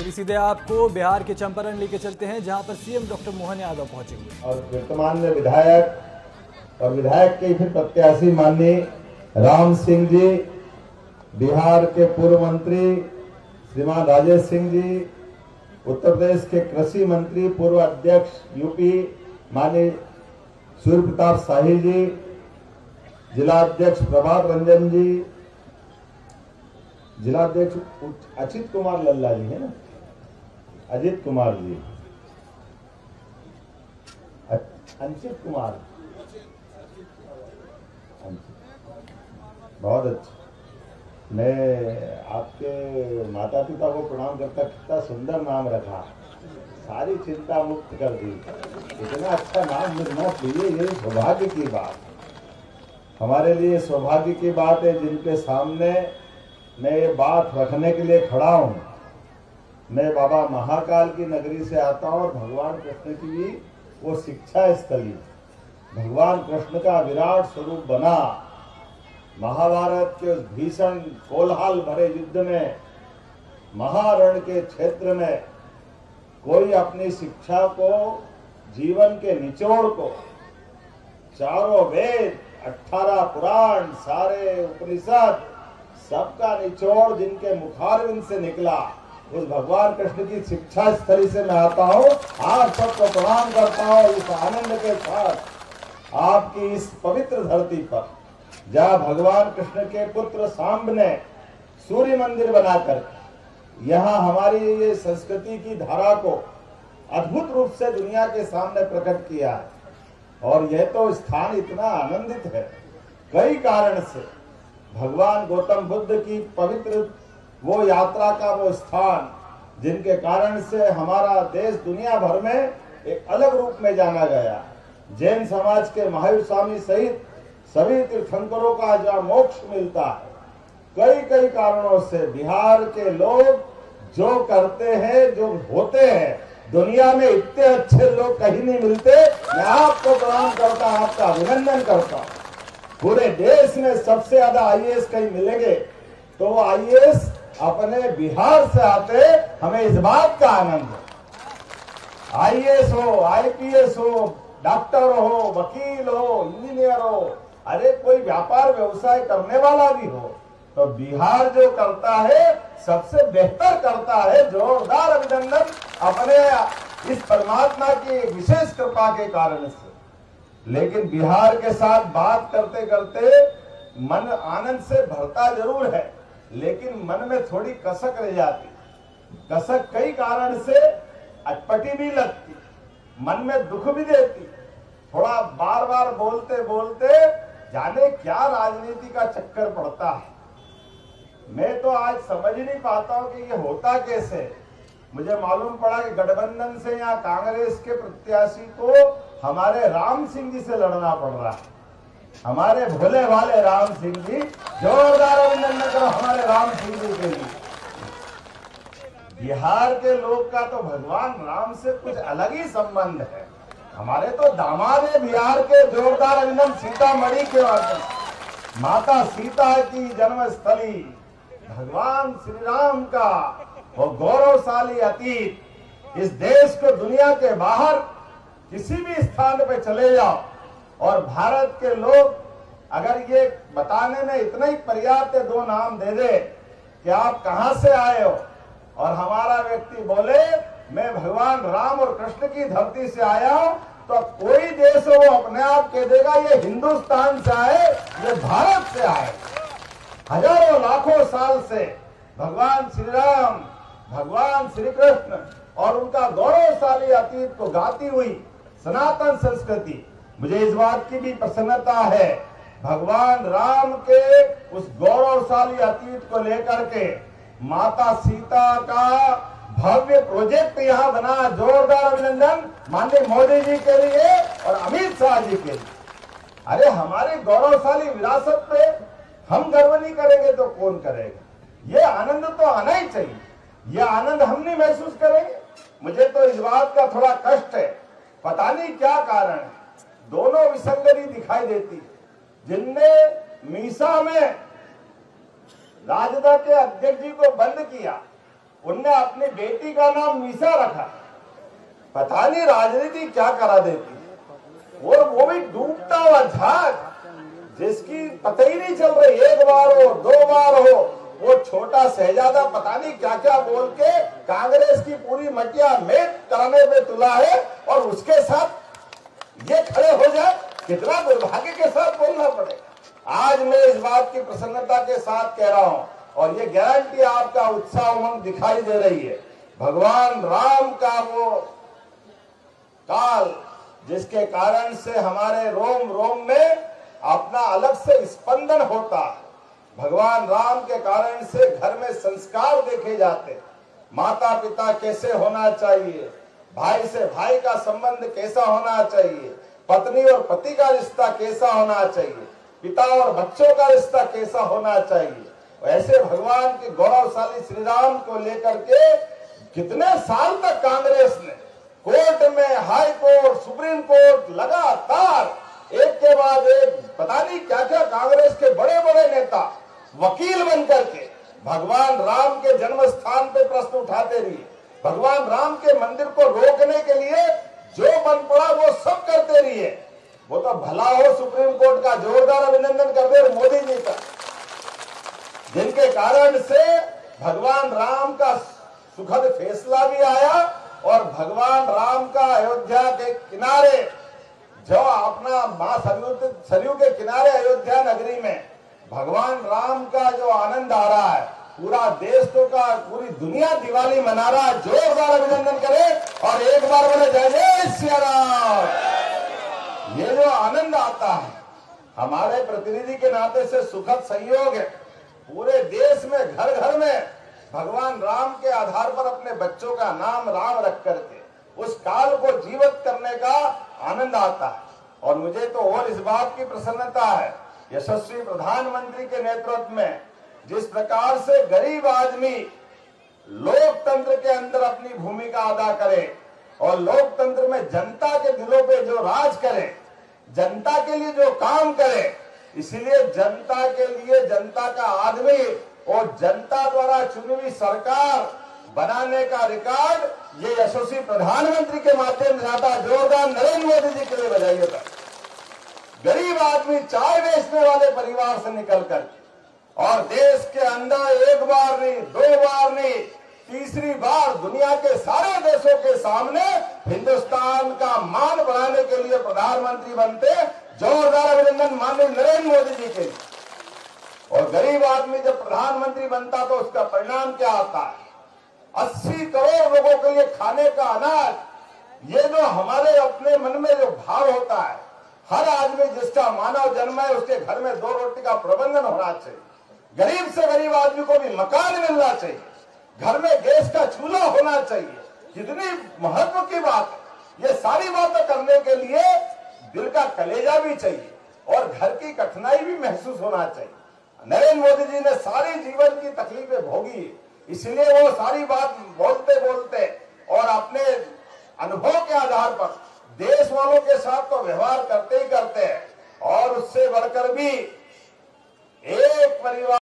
चलिए सीधे आपको बिहार के चंपारण लेके चलते हैं, जहां पर सीएम डॉक्टर मोहन यादव पहुंचे हुए और वर्तमान में विधायक और विधायक के फिर प्रत्याशी माननीय राम सिंह जी, बिहार के पूर्व मंत्री श्रीमान राजेश सिंह जी, उत्तर प्रदेश के कृषि मंत्री पूर्व अध्यक्ष यूपी माननीय सूर्य प्रताप शाही जी, जिला अध्यक्ष प्रभात रंजन जी, जिला अध्यक्ष अचित कुमार लल्ला जी है ना, अजित कुमार जी, अंकित कुमार, बहुत अच्छा। मैं आपके माता पिता को प्रणाम करता, कितना सुंदर नाम रखा, सारी चिंता मुक्त कर दी। इतना अच्छा नाम मिलना चाहिए, ये सौभाग्य की बात, हमारे लिए सौभाग्य की बात है। जिनके सामने मैं ये बात रखने के लिए खड़ा हूँ, मैं बाबा महाकाल की नगरी से आता हूँ और भगवान कृष्ण की भी वो शिक्षा स्थली, भगवान कृष्ण का विराट स्वरूप बना। महाभारत के उस भीषण कोलाहल भरे युद्ध में, महारण के क्षेत्र में कोई अपनी शिक्षा को, जीवन के निचोड़ को, चारों वेद, 18 पुराण, सारे उपनिषद, सबका निचोड़ जिनके मुखारविंद से निकला, उस भगवान कृष्ण की शिक्षा स्थली से मैं आता हूँ। आप सबको प्रणाम करता हूँ इस आनंद के साथ आपकी इस पवित्र धरती पर, जहाँ भगवान कृष्ण के पुत्र सांब ने सूर्य मंदिर बनाकर यहाँ हमारी ये संस्कृति की धारा को अद्भुत रूप से दुनिया के सामने प्रकट किया है। और यह तो स्थान इतना आनंदित है कई कारण से। भगवान गौतम बुद्ध की पवित्र वो यात्रा का वो स्थान, जिनके कारण से हमारा देश दुनिया भर में एक अलग रूप में जाना गया। जैन समाज के महावीर स्वामी सहित सभी तीर्थंकरों का जहाँ मोक्ष मिलता है, कई कई कारणों से बिहार के लोग जो करते हैं, जो होते हैं, दुनिया में इतने अच्छे लोग कहीं नहीं मिलते। मैं आपको प्रणाम करता हूँ, आपका अभिनंदन करता हूँ। पूरे देश में सबसे ज्यादा आईएएस कहीं मिलेंगे तो वो आईएएस अपने बिहार से आते, हमें इस बात का आनंद है। आईएएस हो, आईपीएस हो, डॉक्टर हो, वकील हो, इंजीनियर हो, अरे कोई व्यापार व्यवसाय करने वाला भी हो, तो बिहार जो करता है सबसे बेहतर करता है। जोरदार अभिनंदन अपने इस परमात्मा की विशेष कृपा के कारण से। लेकिन बिहार के साथ बात करते करते मन आनंद से भरता जरूर है, लेकिन मन में थोड़ी कसक रह जाती। कसक कई कारण से अटपटी भी लगती, मन में दुख भी देती। थोड़ा बार बार बोलते बोलते जाने क्या राजनीति का चक्कर पड़ता है। मैं तो आज समझ नहीं पाता हूं कि ये होता कैसे। मुझे मालूम पड़ा कि गठबंधन से यहाँ कांग्रेस के प्रत्याशी को हमारे राम सिंह जी से लड़ना पड़ रहा है। हमारे भोले वाले राम सिंह जी, जोरदार अभिनंदन करो हमारे राम सिंह जी के लिए। बिहार के लोग का तो भगवान राम से कुछ अलग ही संबंध है। हमारे तो दामाद है बिहार के, जोरदार अभिनंदन सीतामढ़ी के वाले, माता सीता की जन्मस्थली, भगवान श्री राम का वो गौरवशाली अतीत। इस देश को दुनिया के बाहर किसी भी स्थान पे चले जाओ और भारत के लोग अगर ये बताने में इतना ही पर्याप्त है, 2 नाम दे दे कि आप कहां से आए हो, और हमारा व्यक्ति बोले मैं भगवान राम और कृष्ण की धरती से आया हूं, तो कोई देश हो वो अपने आप कह देगा ये हिंदुस्तान से आए, ये भारत से आए। हजारों लाखों साल से भगवान श्री राम, भगवान श्री कृष्ण और उनका गौरवशाली अतीत को गाती हुई सनातन संस्कृति, मुझे इस बात की भी प्रसन्नता है, भगवान राम के उस गौरवशाली अतीत को लेकर के माता सीता का भव्य प्रोजेक्ट यहाँ बना। जोरदार अभिनंदन माननीय मोदी जी के लिए और अमित शाह जी के लिए। अरे हमारे गौरवशाली विरासत पे हम गर्व नहीं करेंगे तो कौन करेगा। ये आनंद तो आना ही चाहिए। ये आनंद हम नहीं महसूस करेंगे। मुझे तो इस बात का थोड़ा कष्ट है, पता नहीं क्या कारण है। दोनों विसंगति दिखाई देती। जिनने मीसा में राजद के अध्यक्ष जी को बंद किया उनने अपनी बेटी का नाम मीसा रखा। पता नहीं राजनीति क्या करा देती, और वो भी डूबता हुआ जहाज जिसकी पता ही नहीं चल रही, एक बार हो 2 बार हो, वो छोटा शहजादा पता नहीं क्या क्या बोल के कांग्रेस की पूरी मटिया मेट कराने पे तुला है, और उसके साथ ये खड़े हो जाए, कितना दुर्भाग्य के साथ बोलना पड़ेगा। आज मैं इस बात की प्रसन्नता के साथ कह रहा हूं, और ये गारंटी आपका उत्साह उमंग दिखाई दे रही है। भगवान राम का वो काल जिसके कारण से हमारे रोम रोम में अपना अलग से स्पंदन होता, भगवान राम के कारण से घर में संस्कार देखे जाते, माता पिता कैसे होना चाहिए, भाई से भाई का संबंध कैसा होना चाहिए, पत्नी और पति का रिश्ता कैसा होना चाहिए, पिता और बच्चों का रिश्ता कैसा होना चाहिए। ऐसे भगवान के गौरवशाली श्री राम को लेकर के कितने साल तक कांग्रेस ने कोर्ट में, हाई कोर्ट, सुप्रीम कोर्ट लगातार एक के बाद एक पता नहीं क्या क्या कांग्रेस के बड़े बड़े नेता वकील बनकर के भगवान राम के जन्म स्थान पे प्रश्न उठाते रहिए, भगवान राम के मंदिर को रोकने के लिए जो बन पड़ा वो सब करते रहिए। वो तो भला हो सुप्रीम कोर्ट का जोरदार अभिनंदन कर दे मोदी जी का, जिनके कारण से भगवान राम का सुखद फैसला भी आया, और भगवान राम का अयोध्या के किनारे जो अपना मां सरयू के किनारे अयोध्या नगरी में भगवान राम का जो आनंद आ रहा है, पूरा देश तो का पूरी दुनिया दिवाली मना रहा है। जोरदार अभिनंदन करें और एक बार बोले जय जय श्री राम। ये जो आनंद आता है हमारे प्रतिनिधि के नाते से सुखद संयोग है। पूरे देश में घर घर में भगवान राम के आधार पर अपने बच्चों का नाम राम रख करके उस काल को जीवित करने का आनंद आता है। और मुझे तो और इस बात की प्रसन्नता है, यशस्वी प्रधानमंत्री के नेतृत्व में जिस प्रकार से गरीब आदमी लोकतंत्र के अंदर अपनी भूमिका अदा करे और लोकतंत्र में जनता के दिलों पे जो राज करे, जनता के लिए जो काम करे, इसीलिए जनता के लिए जनता का आदमी और जनता द्वारा चुनी हुई सरकार बनाने का रिकॉर्ड ये यशस्वी प्रधानमंत्री के माध्यम से आता। जोरदार नरेंद्र मोदी जी के लिए बधाइएगा। गरीब आदमी चाय बेचने वाले परिवार से निकलकर और देश के अंदर एक बार नहीं, 2 बार नहीं, तीसरी बार दुनिया के सारे देशों के सामने हिंदुस्तान का मान बढ़ाने के लिए प्रधानमंत्री बनते। जोरदार अभिनंदन माननीय नरेंद्र मोदी जी के लिए। और गरीब आदमी जब प्रधानमंत्री बनता तो उसका परिणाम क्या आता है? 80 करोड़ लोगों के लिए खाने का अनाज, ये जो हमारे अपने मन में जो भाव होता है, हर आदमी जिसका मानव जन्म है उसके घर में 2 रोटी का प्रबंधन होना चाहिए, गरीब से गरीब आदमी को भी मकान मिलना चाहिए, घर में गैस का चूल्हा होना चाहिए। कितनी महत्व की बात है। ये सारी बातें करने के लिए दिल का कलेजा भी चाहिए और घर की कठिनाई भी महसूस होना चाहिए। नरेंद्र मोदी जी ने सारी जीवन की तकलीफें भोगी, इसलिए वो सारी बात बोलते बोलते और अपने अनुभव के आधार पर देश वालों के साथ तो व्यवहार करते ही करते हैं। और उससे बढ़कर भी एक परिवार